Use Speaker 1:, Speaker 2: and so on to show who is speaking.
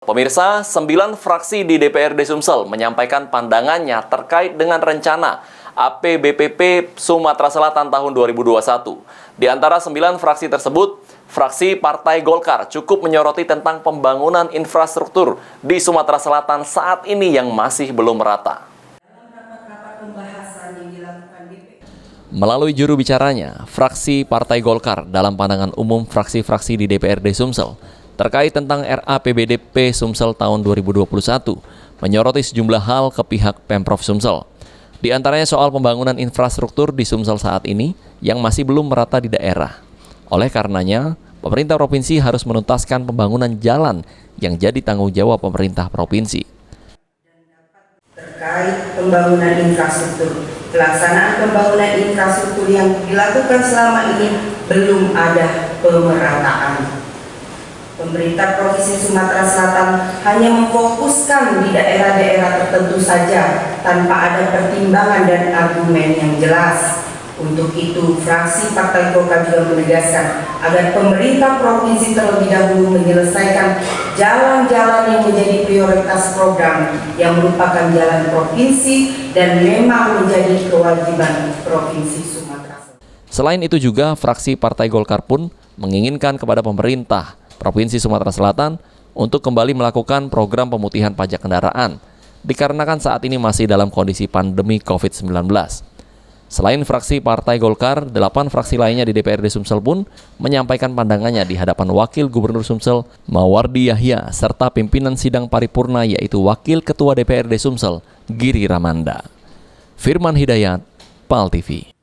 Speaker 1: Pemirsa, 9 fraksi di DPRD Sumsel menyampaikan pandangannya terkait dengan rencana APBPP Sumatera Selatan tahun 2021. Di antara 9 fraksi tersebut, fraksi Partai Golkar cukup menyoroti tentang pembangunan infrastruktur di Sumatera Selatan saat ini yang masih belum merata. Melalui juru bicaranya, fraksi Partai Golkar dalam pandangan umum fraksi-fraksi di DPRD Sumsel terkait tentang RAPBDP Sumsel tahun 2021, menyoroti sejumlah hal ke pihak Pemprov Sumsel. Di antaranya soal pembangunan infrastruktur di Sumsel saat ini yang masih belum merata di daerah. Oleh karenanya, pemerintah provinsi harus menuntaskan pembangunan jalan yang jadi tanggung jawab pemerintah provinsi.
Speaker 2: Terkait pembangunan infrastruktur, pelaksanaan pembangunan infrastruktur yang dilakukan selama ini belum ada pemerataan. Pemerintah Provinsi Sumatera Selatan hanya memfokuskan di daerah-daerah tertentu saja tanpa ada pertimbangan dan argumen yang jelas. Untuk itu, fraksi Partai Golkar juga menegaskan agar pemerintah provinsi terlebih dahulu menyelesaikan jalan-jalan yang menjadi prioritas program yang merupakan jalan provinsi dan memang menjadi kewajiban Provinsi Sumatera Selatan.
Speaker 1: Selain itu juga, fraksi Partai Golkar pun menginginkan kepada pemerintah Provinsi Sumatera Selatan untuk kembali melakukan program pemutihan pajak kendaraan, dikarenakan saat ini masih dalam kondisi pandemi COVID-19. Selain fraksi Partai Golkar, 8 fraksi lainnya di DPRD Sumsel pun menyampaikan pandangannya di hadapan Wakil Gubernur Sumsel, Mawardi Yahya, serta pimpinan sidang paripurna yaitu Wakil Ketua DPRD Sumsel, Giri Ramanda. Firman Hidayat, PAL TV.